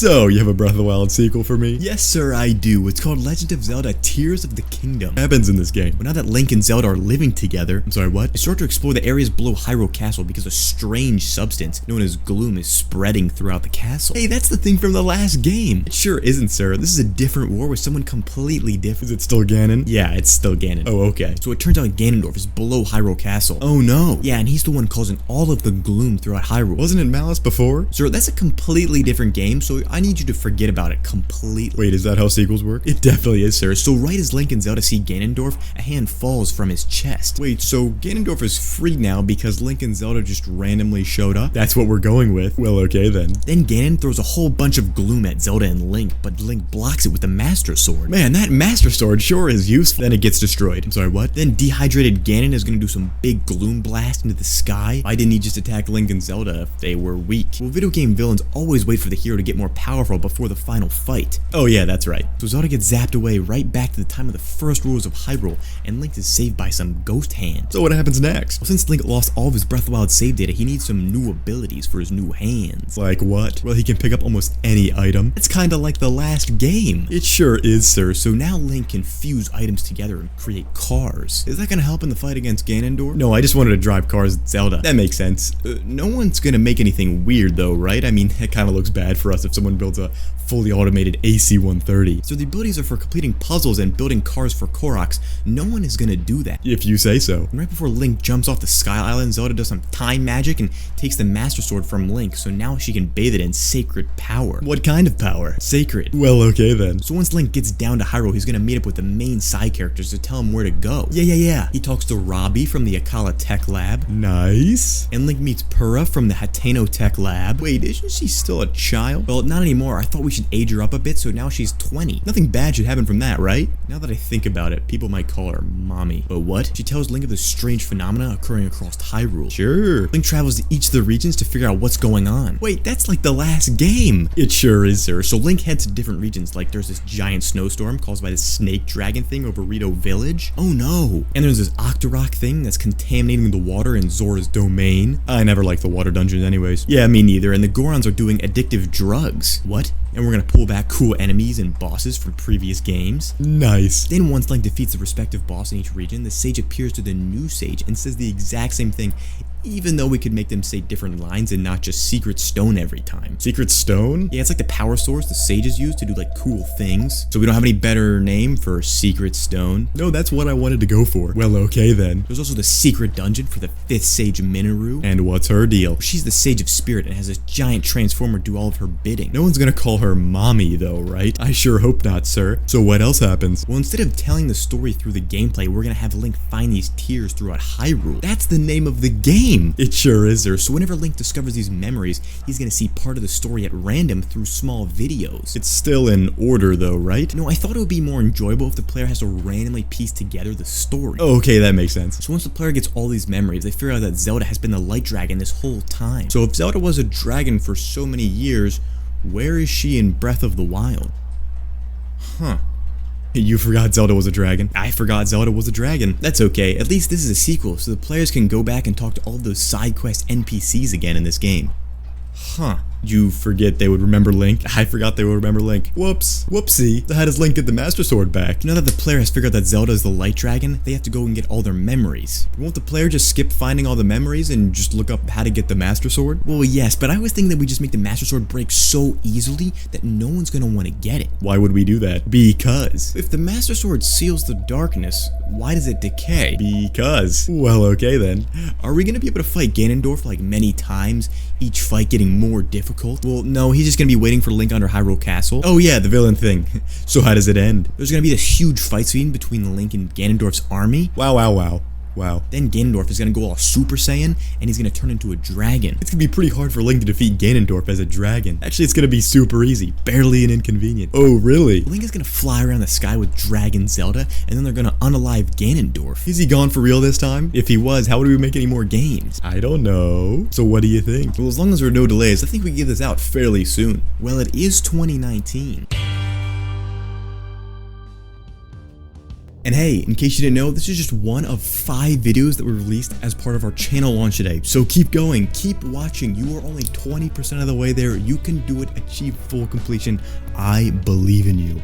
So, you have a Breath of the Wild sequel for me? Yes, sir, I do. It's called Legend of Zelda Tears of the Kingdom. What happens in this game? But now that Link and Zelda are living together, I'm sorry, what? They start to explore the areas below Hyrule Castle because a strange substance known as gloom is spreading throughout the castle. Hey, that's the thing from the last game. It sure isn't, sir. This is a different war with someone completely different. Is it still Ganon? Yeah, it's still Ganon. Oh, okay. So it turns out Ganondorf is below Hyrule Castle. Oh no. Yeah, and he's the one causing all of the gloom throughout Hyrule. Wasn't it Malice before? Sir, that's a completely different game, so I need you to forget about it completely. Wait, is that how sequels work? It definitely is, sir. So right as Link and Zelda see Ganondorf, a hand falls from his chest. Wait, so Ganondorf is free now because Link and Zelda just randomly showed up? That's what we're going with. Well, okay then. Then Ganon throws a whole bunch of gloom at Zelda and Link, but Link blocks it with the Master Sword. Man, that Master Sword sure is useful. Then it gets destroyed. I'm sorry, what? Then dehydrated Ganon is gonna do some big gloom blast into the sky. Why didn't he just attack Link and Zelda if they were weak? Well, video game villains always wait for the hero to get more powerful before the final fight. Oh yeah, that's right. So Zelda gets zapped away right back to the time of the first rulers of Hyrule, and Link is saved by some ghost hand. So what happens next? Well, since Link lost all of his Breath of the Wild save data, he needs some new abilities for his new hands. Like what? Well, he can pick up almost any item. It's kinda like the last game. It sure is, sir. So now Link can fuse items together and create cars. Is that gonna help in the fight against Ganondorf? No, I just wanted to drive cars with Zelda. That makes sense. No one's gonna make anything weird though, right? I mean, it kinda looks bad for us if someone builds a fully automated AC-130. So the abilities are for completing puzzles and building cars for koroks. No one is gonna do that. If you say so. And right before Link jumps off the Sky Island, Zelda does some time magic and takes the Master Sword from Link, so now she can bathe it in sacred power. What kind of power? Sacred. Well, okay then. So once Link gets down to Hyrule, he's gonna meet up with the main side characters to tell him where to go. Yeah. He talks to Robbie from the Akala Tech Lab. Nice. And Link meets Purah from the Hateno Tech Lab. Wait, isn't she still a child? Well, not anymore. I thought we should age her up a bit, so now she's 20. Nothing bad should happen from that, right? Now that I think about it, people might call her mommy. But what? She tells Link of the strange phenomena occurring across Hyrule. Sure. Link travels to each of the regions to figure out what's going on. Wait, that's like the last game. It sure is, sir. So Link heads to different regions, like there's this giant snowstorm caused by the snake dragon thing over Rito Village. Oh no. And there's this Octorok thing that's contaminating the water in Zora's domain. I never liked the water dungeons anyways. Yeah, me neither. And the Gorons are doing addictive drugs. What? And we're gonna pull back cool enemies and bosses from previous games. Nice. Then once Link defeats the respective boss in each region, the sage appears to the new sage and says the exact same thing, even though we could make them say different lines and not just secret stone every time. Secret stone? Yeah, it's like the power source the sages use to do like cool things. So we don't have any better name for secret stone. No, that's what I wanted to go for. Well, okay then. There's also the secret dungeon for the 5th sage Mineru. And what's her deal? She's the sage of spirit and has this giant transformer do all of her bidding. No one's gonna call her mommy though, right? I sure hope not, sir. So what else happens? Well, instead of telling the story through the gameplay, we're gonna have Link find these tears throughout Hyrule. That's the name of the game. It sure is, sir. So whenever Link discovers these memories, he's gonna see part of the story at random through small videos. It's still in order though, right? No, I thought it would be more enjoyable if the player has to randomly piece together the story. Oh, okay, that makes sense. So once the player gets all these memories, they figure out that Zelda has been the light dragon this whole time. So if Zelda was a dragon for so many years, where is she in Breath of the Wild? Huh. You forgot Zelda was a dragon. I forgot Zelda was a dragon. That's okay. At least this is a sequel, so the players can go back and talk to all of those side quest NPCs again in this game. Huh. You forget they would remember Link? I forgot they would remember Link. Whoops. Whoopsie. How does Link get the Master Sword back? Now that the player has figured out that Zelda is the light dragon, they have to go and get all their memories. Won't the player just skip finding all the memories and just look up how to get the Master Sword? Well, yes, but I was thinking that we just make the Master Sword break so easily that no one's gonna want to get it. Why would we do that? Because if the Master Sword seals the darkness, why does it decay? Because. Well, okay then. Are we gonna be able to fight Ganondorf like many times, each fight getting more difficult? Well, no, he's just gonna be waiting for Link under Hyrule Castle. Oh yeah, the villain thing. So how does it end? There's gonna be this huge fight scene between Link and Ganondorf's army. Wow. Then Ganondorf is gonna go all Super Saiyan, and he's gonna turn into a dragon. It's gonna be pretty hard for Link to defeat Ganondorf as a dragon. Actually, it's gonna be super easy, barely an inconvenience. Oh, really? Link is gonna fly around the sky with Dragon Zelda, and then they're gonna unalive Ganondorf. Is he gone for real this time? If he was, how would we make any more games? I don't know. So what do you think? Well, as long as there are no delays, I think we can get this out fairly soon. Well, it is 2019. And hey, in case you didn't know, this is just one of 5 videos that were released as part of our channel launch today. So keep going, keep watching. You are only 20% of the way there. You can do it, achieve full completion. I believe in you.